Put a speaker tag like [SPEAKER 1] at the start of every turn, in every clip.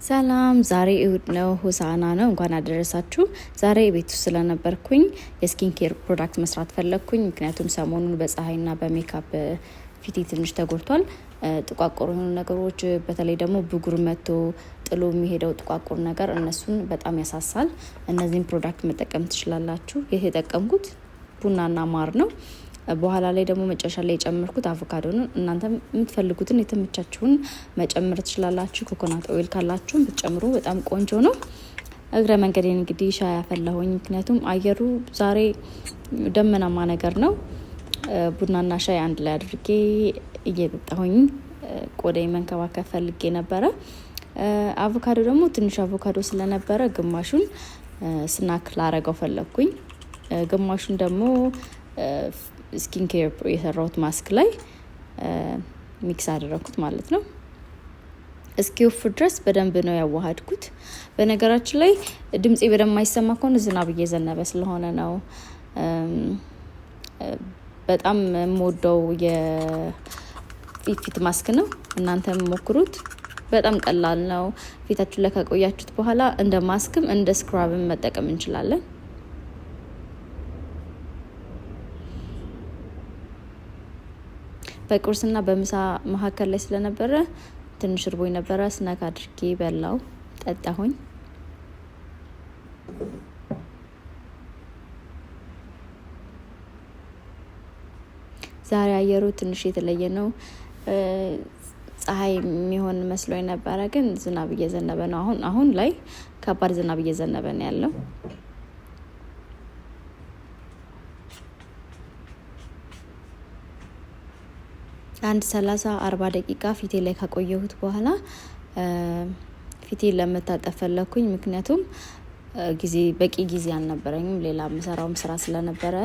[SPEAKER 1] ሰላም ዛሬ እሁድ ነው ሆሳና ነው እንኳን አደረሳችሁ። ዛሬ ቤት ውስጥ ስለነበርኩኝ የስኪን ኬር ፕሮዳክት መስራት ፈለኩኝ ምክንያቱም ሰሞኑን በፀሐይና በሜካፕ ፊቴ ትንሽ ተጎድቷል። ጥቋቁር የሆኑ ነገሮች በተለይ ደግሞ ብጉር መጥቶ ጥሎ የሚሄደው ጥቋቁር ነገር እነሱን በጣም ያሳሳል። እነዚህን ፕሮዳክት መጠቀም ትችላላችሁ። ይሄ የተጠቀምኩት ቡናና ማር ነው። በኋላ ላይ ደግሞ መጨረሻ ላይ የጨመርኩት አቮካዶ ነው። እናንተ የምትፈልጉትን የተመቻችሁን መጨመር ትችላላችሁ። ኮኮናት ኦይል ካላችሁ ብትጨምሩ በጣም ቆንጆ ነው። እግረ መንገዴን እንግዲህ ሻይ አፈላሁኝ ምክንያቱም አየሩ ዛሬ ደመናማ ነገር ነው። ቡናና ሻይ አንድ ላይ አድርጌ እየጠጣሁኝ ቆዳዬ መንከባከብ ፈልጌ ነበረ። አቮካዶ ደግሞ ትንሽ አቮካዶ ስለነበረ ግማሹን ስናክ ላረገው ፈለኩኝ። ግማሹን ደግሞ ስኪን ኬር የሰራሁት ማስክ ላይ ሚክስ አደረኩት ማለት ነው። እስኪወፍር ድረስ በደንብ ነው ያዋሃድኩት። በነገራችን ላይ ድምጼ በደንብ ማይሰማ ከሆነ ዝናብ እየዘነበ ስለሆነ ነው። በጣም የምወደው የፊት ማስክ ነው። እናንተም ሞክሩት። በጣም ቀላል ነው። ፊታችሁ ላይ ካቆያችሁት በኋላ እንደ ማስክም እንደ ስክራብም መጠቀም እንችላለን። በቁርስና በምሳ መካከል ላይ ስለነበረ ትንሽ እርቦኝ ነበረ። ስናክ አድርጌ በላው ጠጣሁኝ። ዛሬ አየሩ ትንሽ የተለየ ነው። ፀሐይ የሚሆን መስሎኝ ነበረ ግን ዝናብ እየዘነበ ነው። አሁን ላይ ከባድ ዝናብ እየዘነበ ነው ያለው። አንድ 30-40 ደቂቃ ፊቴ ላይ ካቆየሁት በኋላ ፊቴ ለመታጠብ ፈለኩኝ ምክንያቱም በቂ ጊዜ አልነበረኝም። ሌላ የምሰራውም ስራ ስለነበረ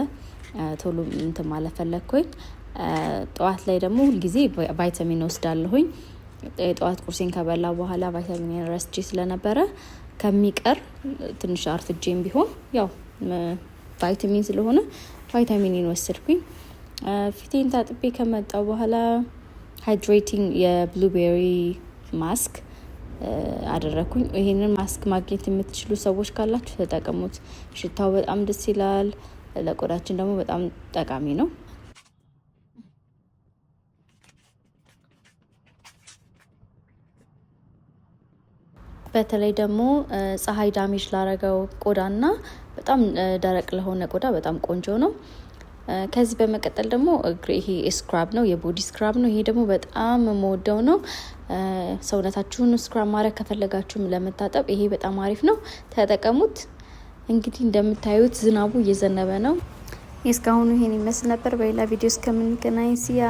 [SPEAKER 1] ቶሎ እንትን ማለት ፈለኩኝ። ጠዋት ላይ ደግሞ ሁሉ ጊዜ ቫይታሚን ወስዳለሁኝ። ጠዋት ቁርሴን ከበላ በኋላ ቫይታሚን ረስቼ ስለነበረ ከሚቀር ትንሽ አርፍጄም ቢሆን ያው ቫይታሚን ስለሆነ ቫይታሚንን ወሰድኩኝ። ፊቴን ታጥቤ ከመጣው በኋላ ሃይድሬቲንግ የብሉቤሪ ማስክ አደረኩኝ። ይሄንን ማስክ ማግኘት የምትችሉ ሰዎች ካላችሁ ተጠቀሙት። ሽታው በጣም ደስ ይላል። ለቆዳችን ደግሞ በጣም ጠቃሚ ነው። በተለይ ደግሞ ፀሐይ ዳሜጅ ላረገው ቆዳና በጣም ደረቅ ለሆነ ቆዳ በጣም ቆንጆ ነው። ከዚህ በመቀጠል ደግሞ ይሄ ስክራብ ነው፣ የቦዲ ስክራብ ነው። ይሄ ደግሞ በጣም የምወደው ነው። ሰውነታችሁን ስክራብ ማድረግ ከፈለጋችሁም ለመታጠብ ይሄ በጣም አሪፍ ነው፣ ተጠቀሙት። እንግዲህ እንደምታዩት ዝናቡ እየዘነበ ነው። እስካሁን ይሄን ይመስል ነበር። በሌላ ቪዲዮ እስከምንገናኝ ሲያ